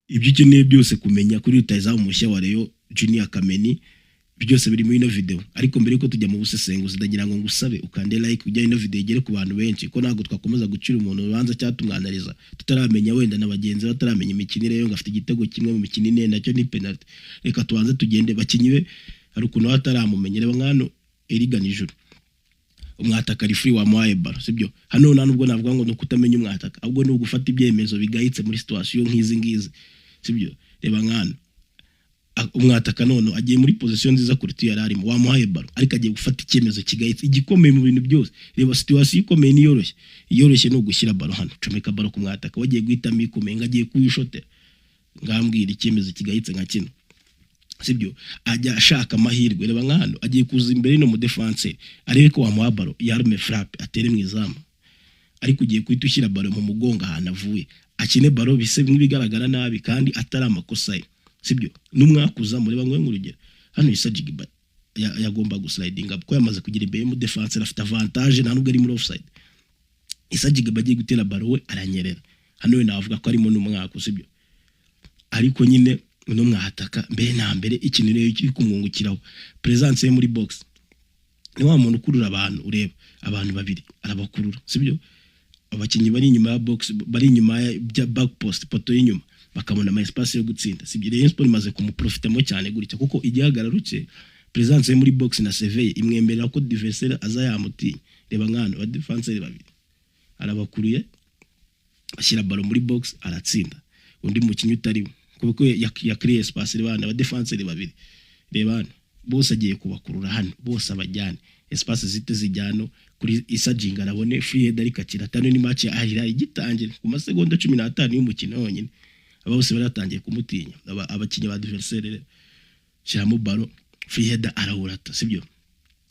ibyo ukeneye byose kumenya kuri rutahizamu mushya wa Rayon Junior Kameni byose biri muri ino video. Ariko mbere yuko tujya mu busesenguzi ndagira ngo ngusabe ukande like ujya ino video igere ku bantu benshi ko ntago twakomeza gucira umuntu ubanza cyatumwanariza tutaramenya wenda n'abagenzi bataramenya imikinire yo ngafite igitego kimwe mu mikino ine nacyo ni penalty. Reka tubanze tugende bakinyibe hari ukuntu bataramumenyere bangano Eriga Nijuru umwataka ari free wa Moaye Baro sibyo. Hano nta nubwo navuga ngo nukutamenya umwataka ahubwo ni ugufata ibyemezo bigayitse muri situation nk'izi ngizi sibyo. Reba nkano umwataka none agiye muri position nziza kuri tuyararimo wa Moaye Baro ariko agiye gufata icyemezo kigayitse igikomeye mu bintu byose. Reba situation ikomeye ni yoroshye no gushyira baro hano comeka baro ku mwataka wagiye guhitamo ikomeye ngagiye kuyishotera ngambwira icyemezo kigayitse nka kino sibyo. Ajya ashaka amahirwe reba nkano agiye kuza imbere no mu defense arebe ko wa Moaye Baro yarme frappe atere mu izamu ariko ugiye kwita ushyira baro mu mugonga ahantu avuye akine baro bise nk'ibigaragara nabi kandi atari amakosa ye sibyo. Numwakuza muri bamwe nk'urugero hano Issa Jigiba yagomba gusliding up ko yamaze kugira imbere mu defense afite avantage nta nubwo ari muri offside. Issa Jigiba agiye gutera baro we aranyerera hano we navuga ko arimo n'umwaka sibyo. Ariko nyine no mwahataka mbere na mbere ikintu rero kiri kumwungukiraho presence ye muri box ni wa muntu ukurura abantu ureba abantu babiri arabakurura sibyo. Abakinyi bari inyuma ya box bari inyuma ya back post poto y'inyuma bakabona ama espace yo gutsinda sibyo. Rayon Sport imaze kumuprofitamo cyane gutya kuko igihagararo cye presence ye muri box na CV imwemerera ko adversaire aza yamutinya. Reba nkano ba defenseur babiri arabakuruye ashyira baro muri box aratsinda undi mukinyi utarimo kuko ya create espace rebana ba defenseur babiri rebana bose agiye kubakurura hano bose abajyane espace zite zijyano kuri Issa Jinga arabone free head ariko akira tano ni match ahira igitangira ku masegonda 15 y'umukino wonyine abose baratangiye kumutinya abakinyi ba adversaire cyamo baro free head arawurata sibyo.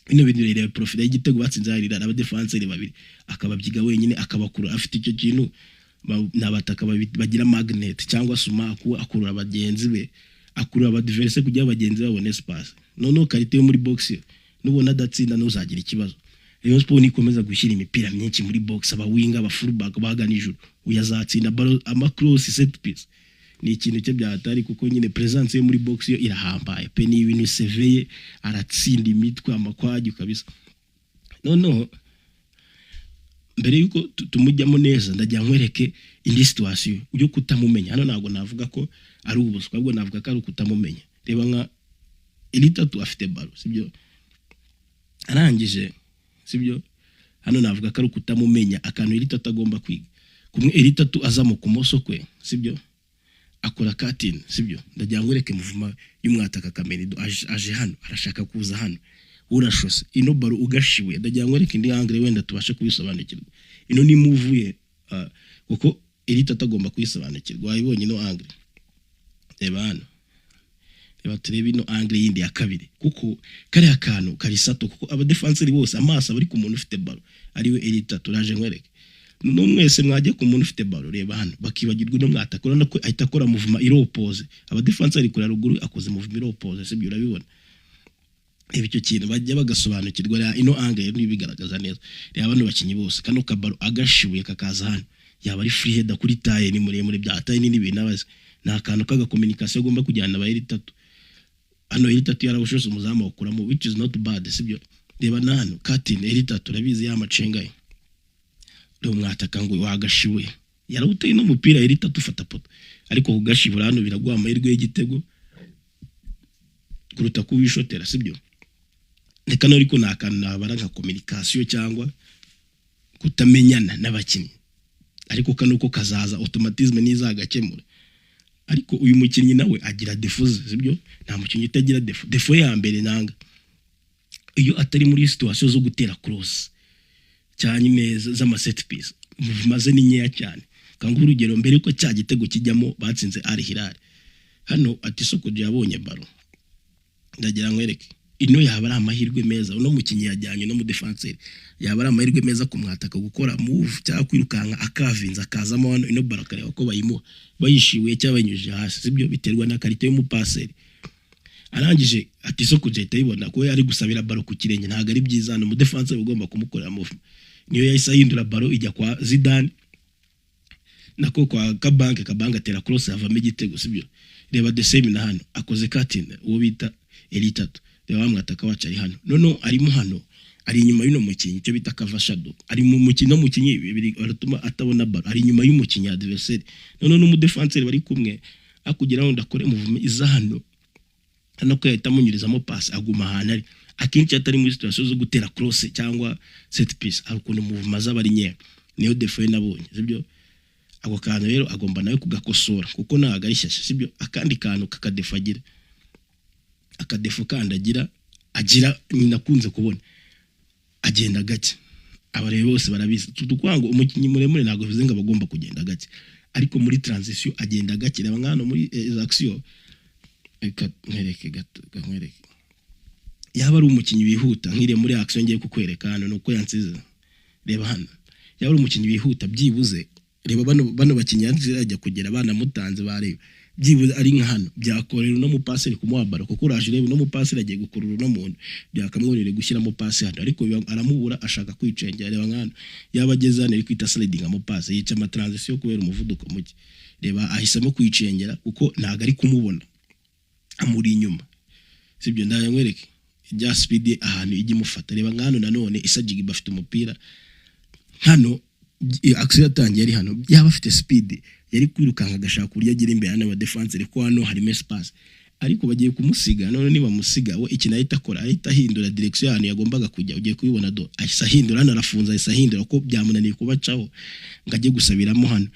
Bino bintu rero profit y'igitego batsinze harira aba defenseur babiri akababyiga wenyine akabakura afite icyo kintu nabataka bagira magnet cyangwa sumaku akurura abagenzi be akurura abadversaire kugira abagenzi babone espace none karite yo muri box nubona datsinda nuzagira ikibazo. Rayon Sport ikomeza gushyira imipira myinshi muri box aba winga aba fullback baga nijuru uyazatsinda baro ama cross set piece ni ikintu cyo byatari kuko nyine presence yo muri box yo irahambaye pe ni ibintu seveye aratsinda imitwe amakwagi kabisa. No mbere yuko tumujyamo neza ndajya nkwereke indi situation ujye kutamumenya hano ntago navuga ko ari ubuswa ahubwo navuga ko ari kutamumenya. Reba nka Elitatu afite baro sibyo arangije sibyo hano navuga ko ari kutamumenya akantu Elitatu agomba kwiga kumwe Elitatu aza mu kumoso kwe sibyo akora cutting sibyo. Ndajya nkwereke muvuma y'umwataka Kameni aje hano arashaka kuza hano urashose ino baro ugashiwe ndajya nkwereke indi angle wenda tubashe kubisobanukirwa ino ni muvuye kuko Elitatu agomba kuyisobanukirwa wayibonye ino angle. Reba hano reba turebe ino angle yindi ya kabiri kuko kari akantu kari sato kuko aba defenseur bose amaso bari ku muntu ufite baro ariwe Elitatu raje nkwereke no mwese mwajye ku muntu ufite baro. Reba hano bakibagirwa no mwataka urana ko ahita akora muvuma iropose aba defenseur kuri ruguru akoze muvuma iropose sibyo urabibona. Ibyo kintu bajya bagasobanukirwa ino angle bigaragaza neza. Reba abantu bakinyi bose kano kabaro agashibuye kakaza hano yaba ari free head kuri taye ni muremure bya taye ni ibintu abaze na kantu kaga communication agomba kujyana ba Elitatu hano Elitatu yarabushose umuzamu wakuramo which is not bad sibyo. Reba nano cutting Elitatu rabizi ya macenga ye do mwataka ngo wagashiwe yarawuteye no mupira Elitatu ufata poto ariko ugashibura hano biragwa amahirwe y'igitego kuruta kubishotera sibyo. Reka no ariko nakana nabara nka communication cyangwa kutamenyana n'abakinyi ariko kanuko kazaza automatisme nizagakemura. Ariko uyu mukinyi nawe agira defauts sibyo nta mukinyi utagira defauts ya mbere nanga iyo atari muri situation zo gutera cross cyane neza z'ama set piece maze ni nyeya cyane kangu urugero mbere ko cya gitego kijyamo batsinze Al Hilal hano ati soko yabonye baro ndagira nkwereke ino yaba ari amahirwe meza uno mukinyi yajyanye no mu defenseur yaba ari amahirwe meza kumwataka gukora move cyangwa kwirukanka akavinza akazamo hano ino baro kareba ko bayimuha bayishiwe cyabanyuje hasi sibyo biterwa na karite y'umupaseri. Arangije ati soko jeta yibona ko yari gusabira baro ku kirenge ntago ari byiza no mu defenseur ugomba kumukorera move niyo yahise ahindura baro ijya kwa Zidane nako kwa kabanke atera cross avamo igitego sibyo. Reba the same na hano akoze cutting uwo bita Elitatu, reba bamwataka wacu ari hano nono arimo hano ari inyuma y'uno mukinyi cyo bita cover shadow, ari mu mukino bibiri baratuma atabona ball, ari inyuma y'umukinyi adversaire nono n'umudefenseur bari kumwe akugeraho ndakore movement iza hano ko yahita amunyurizamo pass aguma ahantu ari akenshi atari muri situation zo gutera cross cyangwa set piece, arukunde movement z'abari nye niyo defense nabonye sibyo. Ako kantu rero agomba nawe kugakosora kuko naga ari shyashya sibyo. Akandi kantu kakadefagira akadefu kandagira agira nakunze kubona agenda gake, abare bose barabizi tukwango umukinyi muremure ntago bivuze ngo bagomba kugenda gake, ariko muri transition agenda gake. Reba ngano muri action nkwereke gato nkwereke yaba ari umukinyi wihuta nkire muri action ngiye kukwereka hano nuko yansize. Reba hano yaba ari umukinyi wihuta byibuze, reba bano bakinyanzira ajya kugera abana mutanze bareba byibuze ari nka hano byakorera no mu pass ari kumuha baro kuko uraje reba no mu pass agiye gukurura no muntu byakamworere gushyiramo pass hano, ariko aramubura ashaka kwicengera. Reba ngano yaba ageze hano ari kwita sliding mu pass yica ama transition kubera umuvuduko muke. Reba ahisemo kwicengera kuko ntago ari kumubona amuri inyuma sibyo. Ndayamwereke ijya speed ahantu ijye mufata. Reba ngano nanone isajigi bafite umupira hano action yatangiye ari hano yaba afite speed yari kwirukanga agashaka kurya agira imbere hano wa defense ariko hano harimo space, ariko bagiye kumusiga none niba musiga we ikintu ahita akora ahita hindura direction hano yagombaga kujya. Ugiye kubibona do ahisa hindura hano arafunza ahisa hindura ko byamunaniye kubacaho ngaje gusabiramo hano.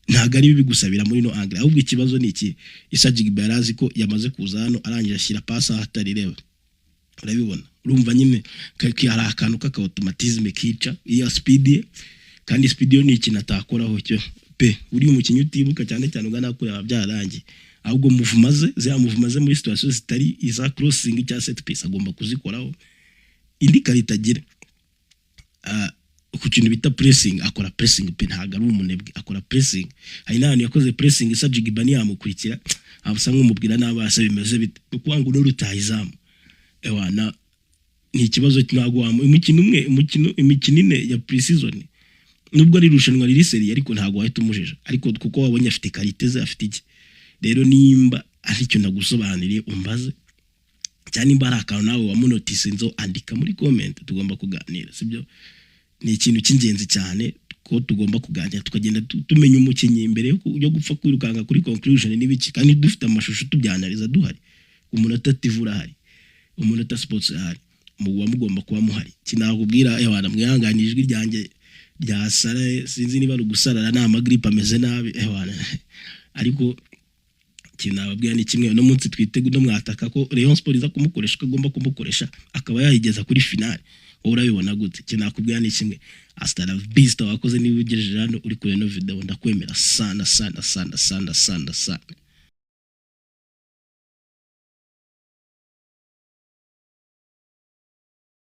Ntago ari bibi gusabira muri no angle, ahubwo ikibazo ni iki isajigi barazi ko yamaze kuza hano arangira ashyira pass ahatari. Reba urabibona urumva nyine hari akantu kaka automatisme kica iya speed, kandi speed yo ni ikintu atakoraho cyo pe. Uri umukinyi utibuka cyane cyane ugana kureba byarangiye, ahubwo muvumaze muri situation zitari iza crossing cya set piece agomba kuzikoraho. Indi karita agira ku kintu bita pressing, akora pressing pe ntago ari umunebwe akora pressing. Hari n'ahantu yakoze pressing isajigi bani yamukurikira abusa nk'umubwira n'abase bimeze bite uko ngo rutayizamu ewana. Ni ikibazo ntago umukino umwe imikino ine ya pre-season nubwo ari rushanwa riri seri ariko ntago wahita umujeje, ariko kuko wabonye afite karite ze afite iki. Rero nimba ari cyo ndagusobanuriye umbaze cyane nimba ari akantu nawe wamunotice nzo andika muri comment tugomba kuganira sibyo. Ni ikintu cy'ingenzi cyane ko tugomba kuganira tukagenda tumenya umukinyi imbere yo gupfa kwirukanga kuri conclusion n'ibiki, kandi dufite amashusho tubyanariza duhari. Umuntu atativura hari, umuntu atasports hari, mugomba kuba muhari. Kinakubwira ewana mwihanganije ijwi ryanjye rya sare sinzi niba rugusarara na amagripe ameze nabi ewana, ariko kinababwira ni kimwe no munsi twitegu no mwataka ko Rayon Sport iza kumukoresha kagomba kumukoresha akaba yayigeza kuri finale. Urabibona gute? Kinakubwira ni kimwe Hasta la vista wakoze niba ugejeje hano uri kure no video ndakwemera sana sana sana sana sana.